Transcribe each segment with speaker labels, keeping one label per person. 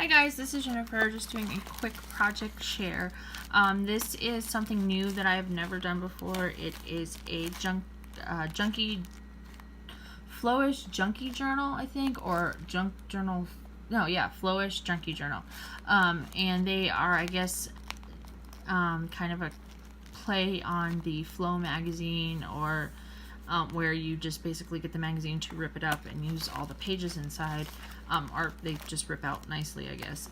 Speaker 1: Hi guys, this is Jennifer, just doing a quick project share. This is something new that I have never done before. It is a junky, Flowish junky journal, I think, or junk journal. No, yeah, Flowish junky journal. And they are, I guess, kind of a play on the Flow magazine, or where you just basically get the magazine to rip it up and use all the pages inside, or they just rip out nicely, I guess.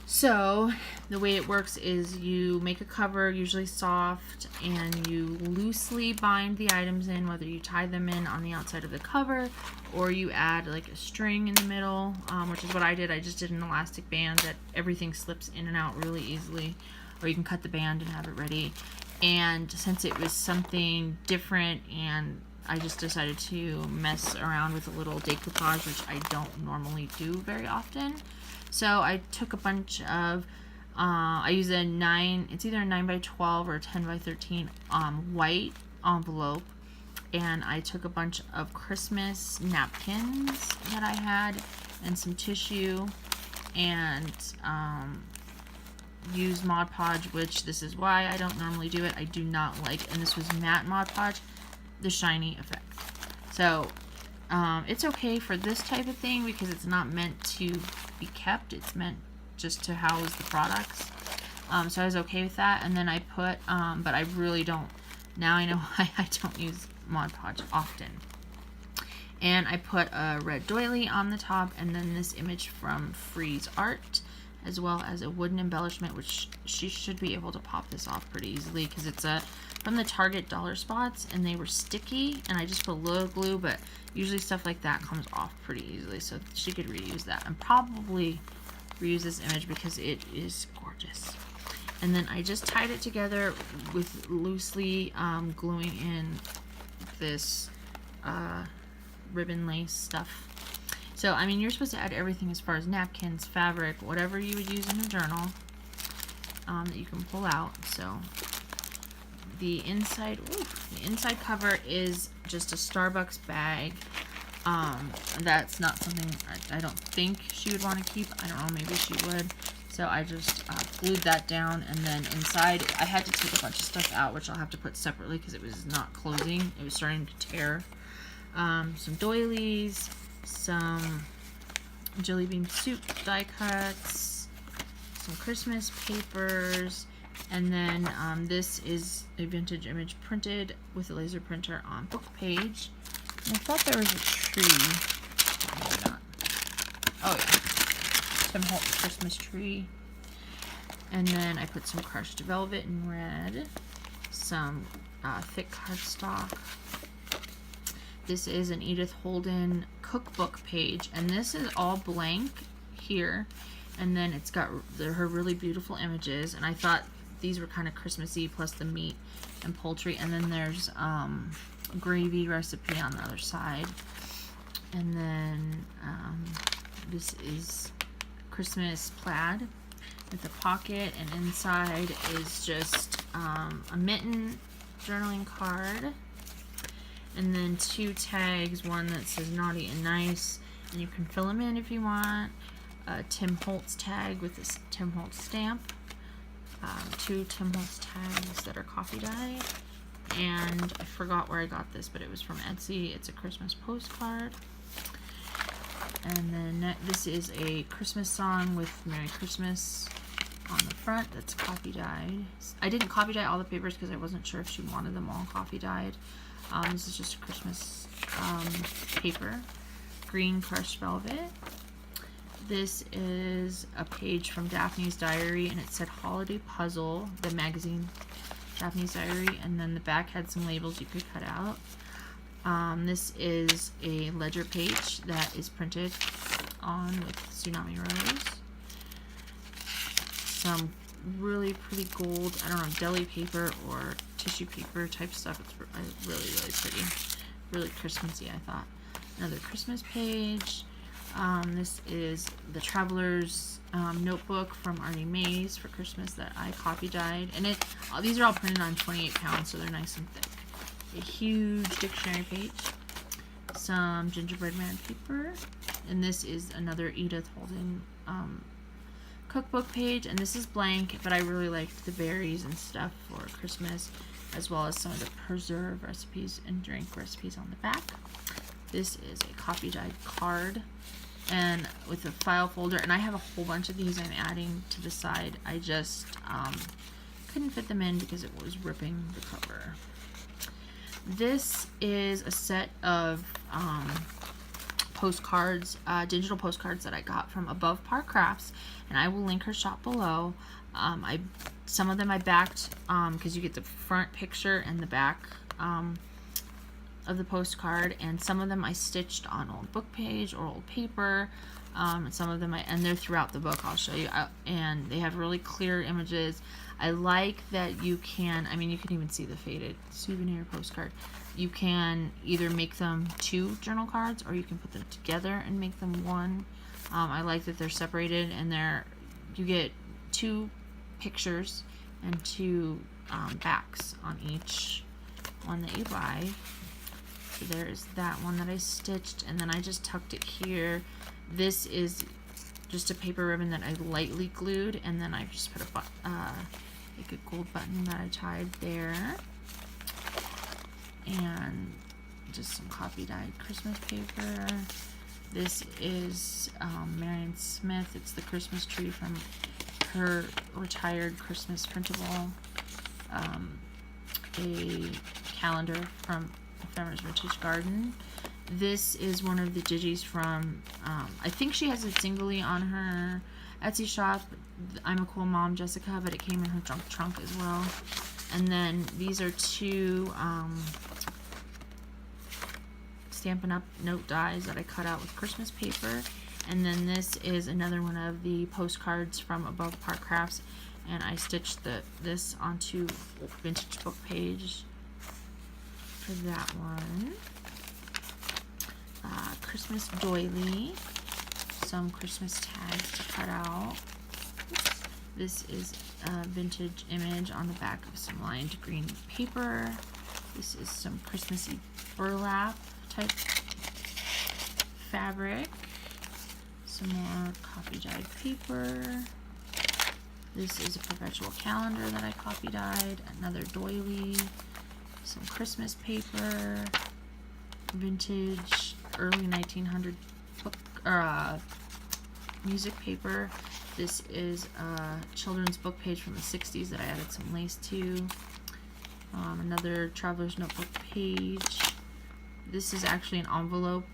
Speaker 1: So the way it works is you make a cover, usually soft, and you loosely bind the items in, whether you tie them in on the outside of the cover or you add like a string in the middle, which is what I did. I just did an elastic band that everything slips in and out really easily, or you can cut the band and have it ready. And since it was something different, and I just decided to mess around with a little decoupage, which I don't normally do very often. So I took a bunch of, I use a it's either a 9x12 or a 10x13 white envelope, and I took a bunch of Christmas napkins that I had and some tissue, and use Mod Podge, which this is why I don't normally do it. I do not like, and this was matte Mod Podge, the shiny effect. So it's okay for this type of thing because it's not meant to be kept. It's meant just to house the products. So I was okay with that. And then I put, but I really don't, now I know why I don't use Mod Podge often. And I put a red doily on the top, and then this image from Freeze Art, as well as a wooden embellishment, which she should be able to pop this off pretty easily because it's from the Target dollar spots, and they were sticky, and I just put a little glue, but usually stuff like that comes off pretty easily, so she could reuse that and probably reuse this image because it is gorgeous. And then I just tied it together with loosely gluing in this ribbon lace stuff. So, I mean, you're supposed to add everything as far as napkins, fabric, whatever you would use in a journal that you can pull out. So, the inside cover is just a Starbucks bag. That's not something I don't think she would want to keep. I don't know, maybe she would. So I just glued that down, and then inside I had to take a bunch of stuff out, which I'll have to put separately because it was not closing. It was starting to tear. Some doilies, some jelly bean soup die cuts, some Christmas papers, and then this is a vintage image printed with a laser printer on book page. And I thought there was a tree. Maybe not. Oh yeah, Tim Holtz Christmas tree. And then I put some crushed velvet in red, some thick cardstock. This is an Edith Holden cookbook page, and this is all blank here, and then it's got her really beautiful images, and I thought these were kind of Christmassy, plus the meat and poultry, and then there's a gravy recipe on the other side, and then this is Christmas plaid with a pocket, and inside is just a mitten journaling card, and then two tags, one that says naughty and nice, and you can fill them in if you want, a Tim Holtz tag with this Tim Holtz stamp, two Tim Holtz tags that are coffee dyed, and I forgot where I got this, but it was from Etsy. It's a Christmas postcard. And then this is a Christmas song with Merry Christmas on the front that's coffee dyed. I didn't coffee dye all the papers because I wasn't sure if she wanted them all coffee dyed. This is just a Christmas paper. Green crushed velvet. This is a page from Daphne's Diary, and it said Holiday Puzzle, the magazine Daphne's Diary, and then the back had some labels you could cut out. This is a ledger page that is printed on with Tsunami Rose. Some really pretty gold, I don't know, deli paper or tissue paper type stuff. It's really, really pretty. Really Christmassy, I thought. Another Christmas page. This is the Traveler's notebook from Arnie Mays for Christmas that I coffee dyed. And these are all printed on 28 pounds, so they're nice and thick. A huge dictionary page. Some gingerbread man paper. and this is another Edith Holden cookbook page, and this is blank, but I really liked the berries and stuff for Christmas, as well as some of the preserve recipes and drink recipes on the back. This is a copy dyed card and with a file folder, and I have a whole bunch of these I'm adding to the side. I just couldn't fit them in because it was ripping the cover. This is a set of postcards, digital postcards that I got from AboveParrCrafts, and I will link her shop below. Some of them I backed because you get the front picture and the back of the postcard, and some of them I stitched on old book page or old paper. And some of them and they're throughout the book, I'll show you, and they have really clear images. I like that you can, I mean, you can even see the faded souvenir postcard. You can either make them 2 journal cards, or you can put them together and make them 1. I like that they're separated, and you get 2 pictures and 2 backs on each one that you buy. So there's that one that I stitched, and then I just tucked it here. This is just a paper ribbon that I lightly glued, and then I just put like a gold button that I tied there, and just some copy dyed Christmas paper. This is Marion Smith. It's the Christmas tree from her retired Christmas printable. A calendar from Ephemeris Vintage Garden. This is one of the digis from, I think she has it singly on her Etsy shop, I'm a Cool Mom Jessica, but it came in her junk trunk as well. And then these are 2 Stampin' Up! Note dies that I cut out with Christmas paper. And then this is another one of the postcards from AboveParrCrafts, and I stitched this onto vintage book page for that one. Christmas doily, some Christmas tags to cut out. This is a vintage image on the back of some lined green paper. This is some Christmassy burlap type fabric. Some more copy dyed paper. This is a perpetual calendar that I copy dyed. Another doily. Some Christmas paper. Vintage early 1900 book music paper. This is a children's book page from the 60s that I added some lace to. Another traveler's notebook page. This is actually an envelope.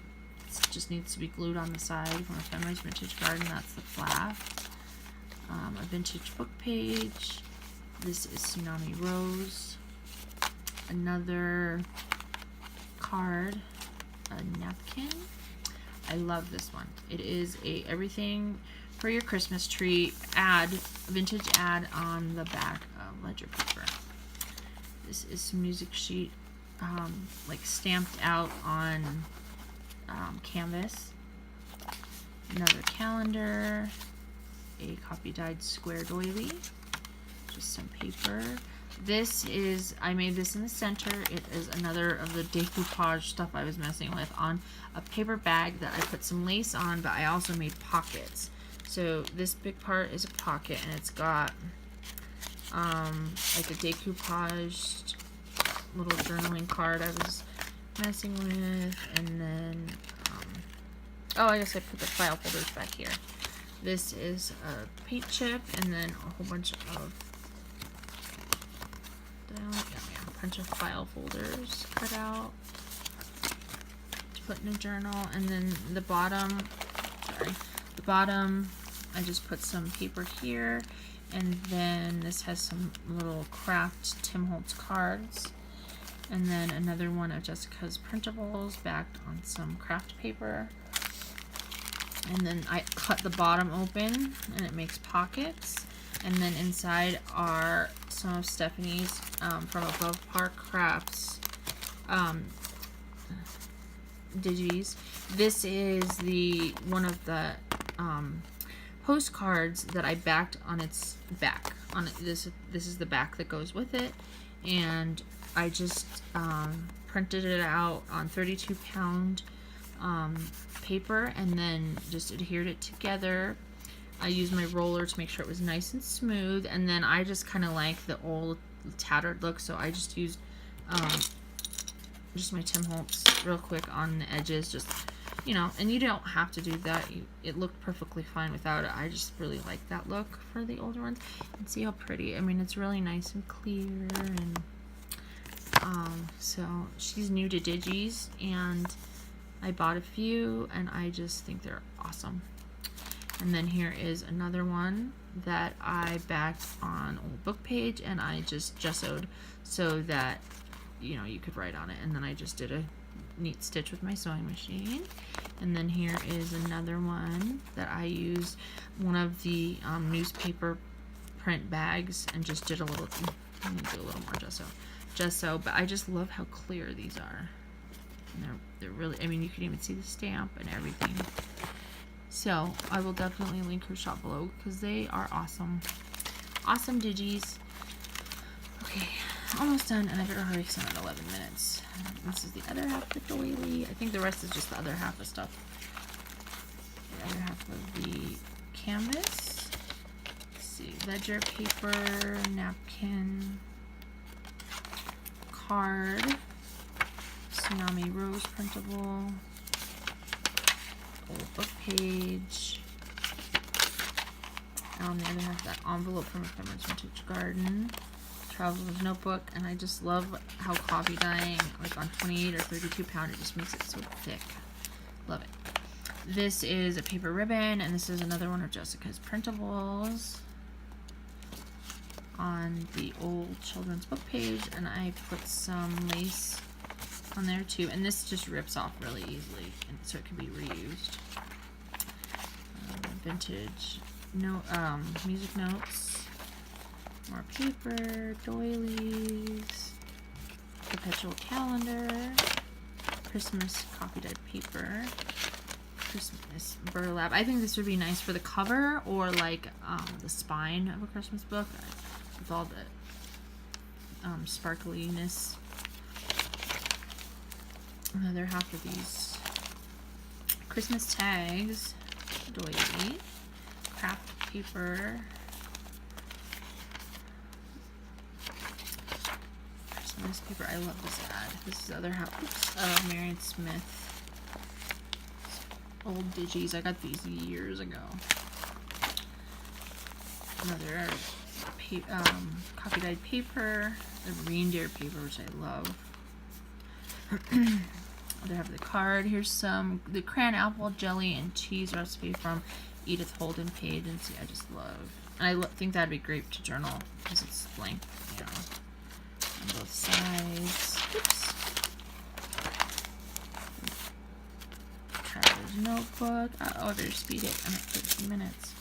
Speaker 1: It just needs to be glued on the side from Ephemeris Vintage Garden. That's the flap. A vintage book page. This is Tsunami Rose. Another card, a napkin. I love this one. It is a everything for your Christmas tree vintage ad on the back of ledger paper. This is some music sheet, like stamped out on canvas. Another calendar, a copy dyed square doily, just some paper. This is, I made this in the center. It is another of the decoupage stuff I was messing with on a paper bag that I put some lace on, but I also made pockets. So this big part is a pocket, and it's got like a decoupaged little journaling card I was messing with, and then oh, I guess I put the file folders back here. This is a paint chip, and then a whole bunch of file folders cut out to put in a journal. And then the bottom, I just put some paper here, and then this has some little craft Tim Holtz cards, and then another one of Jessica's printables backed on some craft paper. And then I cut the bottom open, and it makes pockets. And then inside are some of Stephanie's from AboveParrCrafts digis. This is one of the postcards that I backed on its back. This is the back that goes with it, and I just printed it out on 32-pound paper and then just adhered it together. I used my roller to make sure it was nice and smooth, and then I just kind of like the old tattered look, so I just used just my Tim Holtz real quick on the edges, just, you know, and you don't have to do that. It looked perfectly fine without it. I just really like that look for the older ones. And see how pretty, I mean, it's really nice and clear, and so she's new to Digis, and I bought a few, and I just think they're awesome. And then here is another one that I backed on Old Book Page, and I just gessoed so that, you know, you could write on it. And then I just did a neat stitch with my sewing machine. And then here is another one that I used one of the newspaper print bags and just did a little, let me do a little more gesso, but I just love how clear these are. And they're really, I mean, you can even see the stamp and everything. So I will definitely link her shop below because they are awesome. Awesome Digis. Okay, almost done, and I better hurry because I'm at 11 minutes. This is the other half of the doily. I think the rest is just the other half of stuff. The other half of the canvas. Let's see, ledger paper, napkin, card, Tsunami Rose printable, Old Book Page, and on the other half, that envelope from Ephemer's Vintage Garden, Traveler's Notebook, and I just love how coffee dyeing, like on 28 or 32 pound, it just makes it so thick. Love it. This is a paper ribbon, and this is another one of Jessica's printables on the old children's book page, and I put some lace on there too, and this just rips off really easily, and so it can be reused. Vintage music notes, more paper, doilies, perpetual calendar, Christmas coffee dyed paper, Christmas burlap. I think this would be nice for the cover or like the spine of a Christmas book with all the sparkliness. Another half of these Christmas tags, doily, craft paper, Christmas paper. I love this ad. This is the other half of Marion Smith old Digis. I got these years ago. Another coffee dyed paper, the reindeer paper, which I love. Other half of the card. Here's the crayon apple jelly and cheese recipe from Edith Holden page, and see, I just love, and I think that'd be great to journal because it's blank, you know, on both sides. Oops. Traveler's Notebook. Oh, I better speed it. I'm at 13 minutes.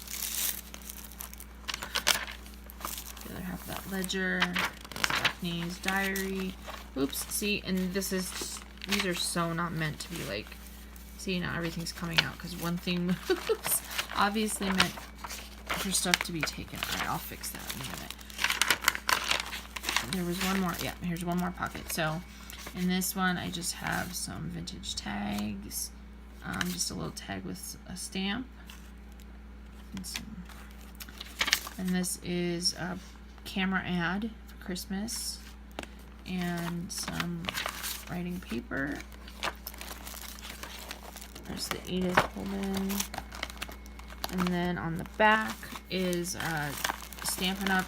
Speaker 1: The other half of that ledger. Daphne's diary. Oops, see, and these are so not meant to be like, see, now everything's coming out because one thing moves. Obviously meant for stuff to be taken. Alright, I'll fix that in a minute. There was one more, yeah, here's one more pocket. So, in this one, I just have some vintage tags, just a little tag with a stamp, and this is a camera ad for Christmas, and some writing paper. There's the Edith Holden, and then on the back is a Stampin' Up!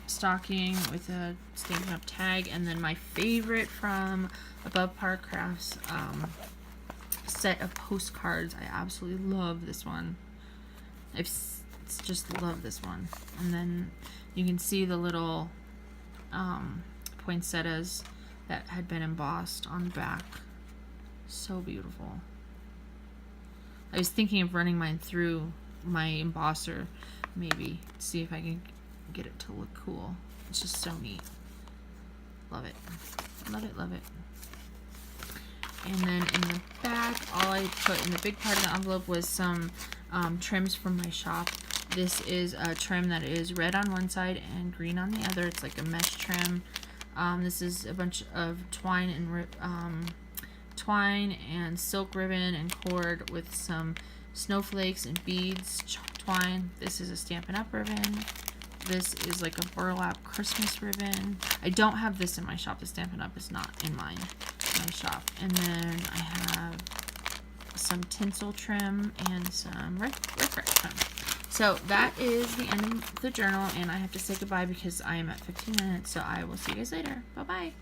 Speaker 1: Stocking with a Stampin' Up! Tag, and then my favorite from AboveParrCrafts set of postcards. I absolutely love this one. I just love this one. And then you can see the little poinsettias that had been embossed on the back. So beautiful. I was thinking of running mine through my embosser, maybe, to see if I can get it to look cool. It's just so neat. Love it. Love it, love it. And then in the back, all I put in the big part of the envelope was some trims from my shop. This is a trim that is red on one side and green on the other. It's like a mesh trim. This is a bunch of twine and twine and silk ribbon and cord with some snowflakes and beads twine. This is a Stampin' Up! Ribbon. This is like a burlap Christmas ribbon. I don't have this in my shop. The Stampin' Up! Is not in my shop. And then I have some tinsel trim and some riff trim. So that is the end of the journal, and I have to say goodbye because I am at 15 minutes, so I will see you guys later. Bye-bye.